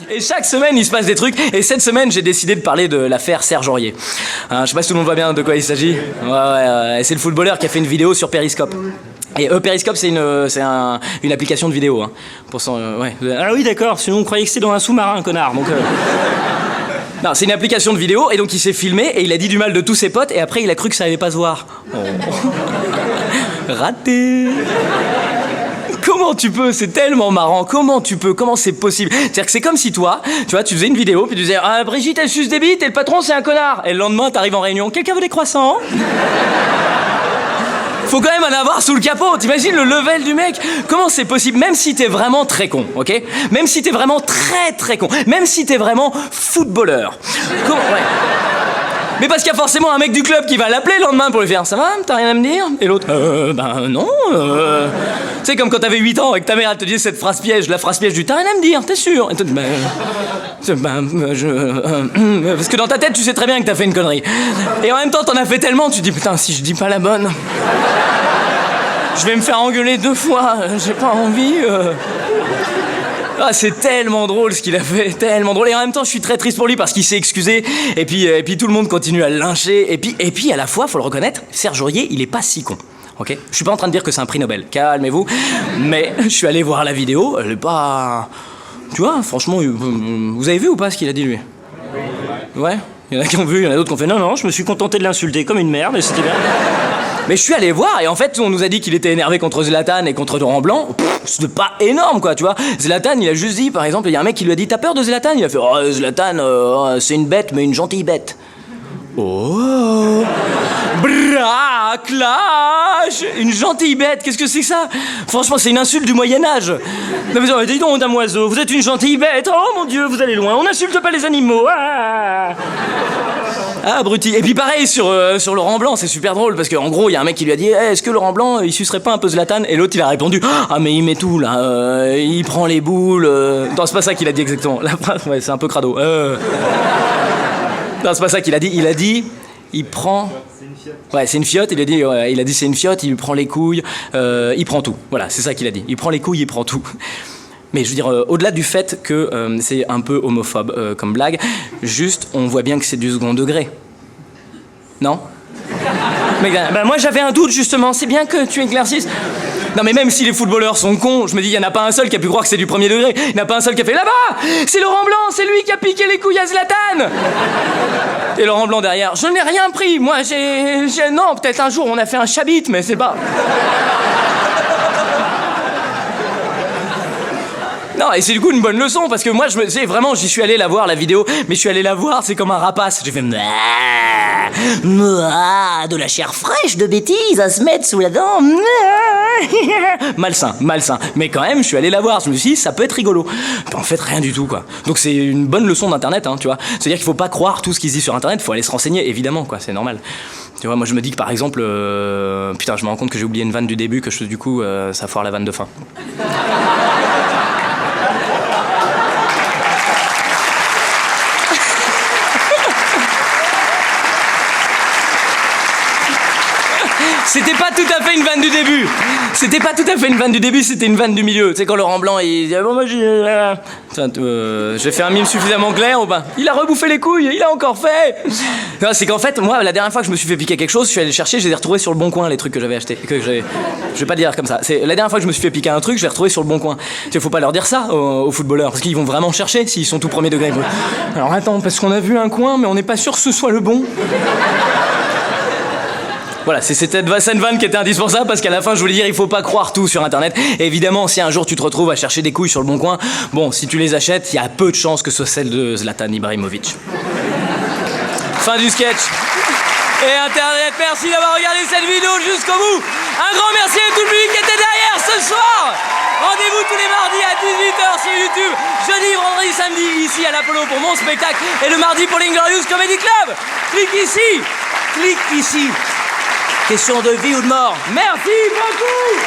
Et chaque semaine, il se passe des trucs. Et cette semaine, j'ai décidé de parler de l'affaire Serge Aurier. Je sais pas si tout le monde voit bien de quoi il s'agit. Ouais, c'est le footballeur qui a fait une vidéo sur Periscope. Et Periscope, c'est une application de vidéo. Hein, pour son, ouais. Ah oui, d'accord, sinon on croyait que c'était dans un sous-marin, connard. Donc, Non, c'est une application de vidéo, et donc il s'est filmé, et il a dit du mal de tous ses potes, et après il a cru que ça allait pas se voir. Oh. Raté. Comment tu peux? C'est tellement marrant. Comment tu peux? Comment c'est possible? C'est-à-dire que c'est comme si toi, tu vois, tu faisais une vidéo, puis tu disais « Ah, Brigitte, elle suce des bites, et le patron, c'est un connard !» Et le lendemain, t'arrives en réunion. « Quelqu'un veut des croissants ?» Faut quand même en avoir sous le capot. T'imagines le level du mec? Comment c'est possible? Même si t'es vraiment très con, ok? Même si t'es vraiment très très con. Même si t'es vraiment footballeur. Comment? Ouais. Mais parce qu'il y a forcément un mec du club qui va l'appeler le lendemain pour lui faire « Ça va? T'as rien à me dire ?» Et l'autre « Ben non. Tu sais, comme quand t'avais 8 ans et que ta mère elle te disait cette phrase piège, la phrase piège du « T'as rien à me dire, t'es sûr ?» Et toi, parce que dans ta tête, tu sais très bien que t'as fait une connerie. Et en même temps, t'en as fait tellement, tu te dis « Putain, si je dis pas la bonne, je vais me faire engueuler 2 fois, j'ai pas envie. » Ah, c'est tellement drôle ce qu'il a fait, tellement drôle. Et en même temps, je suis très triste pour lui parce qu'il s'est excusé. Et puis tout le monde continue à le lyncher. Et puis à la fois, faut le reconnaître, Serge Aurier, il est pas si con. Ok? Je suis pas en train de dire que c'est un prix Nobel. Calmez-vous. Mais je suis allé voir la vidéo. Elle est pas. Tu vois, franchement, vous avez vu ou pas ce qu'il a dit lui? Ouais? Il y en a qui ont vu, il y en a d'autres qui ont fait non, je me suis contenté de l'insulter comme une merde et c'était bien. Mais je suis allé voir et en fait on nous a dit qu'il était énervé contre Zlatan et contre Laurent Blanc. C'était pas énorme quoi, tu vois. Zlatan il a juste dit, par exemple, il y a un mec qui lui a dit t'as peur de Zlatan? Il a fait oh Zlatan c'est une bête mais une gentille bête. Oh braclage. Une gentille bête, qu'est-ce que c'est que ça? Franchement c'est une insulte du Moyen-Âge. Non mais dis donc damoiseau, vous êtes une gentille bête. Oh mon Dieu, vous allez loin, on n'insulte pas les animaux. Ah, abruti. Et puis pareil sur Laurent Blanc, c'est super drôle parce qu'en gros, il y a un mec qui lui a dit est-ce que Laurent Blanc, il sucerait pas un peu Zlatan? Et l'autre, il a répondu ah, mais il met tout là, il prend les boules. Non, c'est pas ça qu'il a dit exactement. La phrase, ouais, c'est un peu crado. Non, c'est pas ça qu'il a dit. Il a dit il prend. Ouais, c'est une fiotte, il a dit c'est une fiotte, il lui prend les couilles, il prend tout. Voilà, c'est ça qu'il a dit. Il prend les couilles, il prend tout. Mais je veux dire, au-delà du fait que c'est un peu homophobe comme blague, juste, on voit bien que c'est du second degré. Non? Mais moi j'avais un doute justement, c'est bien que tu éclaircisses. Non mais même si les footballeurs sont cons, je me dis, il n'y en a pas un seul qui a pu croire que c'est du premier degré. Il n'y en a pas un seul qui a fait là-bas, c'est Laurent Blanc, c'est lui qui a piqué les couilles à Zlatan. Et Laurent Blanc derrière, je n'ai rien pris, moi non, peut-être un jour on a fait un chabit, mais c'est pas... Non, et c'est du coup une bonne leçon, parce que moi, vraiment, j'y suis allé la voir, la vidéo, mais je suis allé la voir, c'est comme un rapace. J'ai fait... de la chair fraîche de bêtises à se mettre sous la dent. Malsain. Mais quand même, je suis allé la voir, je me suis dit, ça peut être rigolo. En fait, rien du tout, quoi. Donc c'est une bonne leçon d'Internet, hein, tu vois. C'est-à-dire qu'il faut pas croire tout ce qui se dit sur Internet, faut aller se renseigner, évidemment, quoi, c'est normal. Tu vois, moi je me dis que par exemple... Putain, je me rends compte que j'ai oublié une vanne du début, que du coup, ça foire la vanne de fin. C'était pas tout à fait une vanne du début. C'était une vanne du milieu. Tu sais, quand Laurent Blanc, il dit bon, moi j'ai fait un mime suffisamment clair ou pas? Il a rebouffé les couilles, il a encore fait. Non, c'est qu'en fait, moi, la dernière fois que je me suis fait piquer quelque chose, je suis allé chercher, je les ai retrouvés sur le Bon Coin, les trucs que j'avais achetés. Je vais pas dire comme ça. C'est la dernière fois que je me suis fait piquer un truc, je l'ai retrouvé sur le Bon Coin. Tu sais, faut pas leur dire ça aux footballeurs, parce qu'ils vont vraiment chercher s'ils sont tout premier degré. Alors attends, parce qu'on a vu un coin, mais on n'est pas sûr que ce soit le bon. Voilà, c'est cette vanne qui était indispensable parce qu'à la fin, je voulais dire, il faut pas croire tout sur Internet. Et évidemment, si un jour tu te retrouves à chercher des couilles sur le Bon Coin, bon, si tu les achètes, il y a peu de chances que ce soit celle de Zlatan Ibrahimovic. Fin du sketch. Et Internet, merci d'avoir regardé cette vidéo jusqu'au bout. Un grand merci à tout le public qui était derrière ce soir. Rendez-vous tous les mardis à 18h sur YouTube. Jeudi, vendredi, samedi, ici à l'Apollo pour mon spectacle. Et le mardi pour l'Inglorious Comedy Club. Clique ici. Question de vie ou de mort. Merci beaucoup.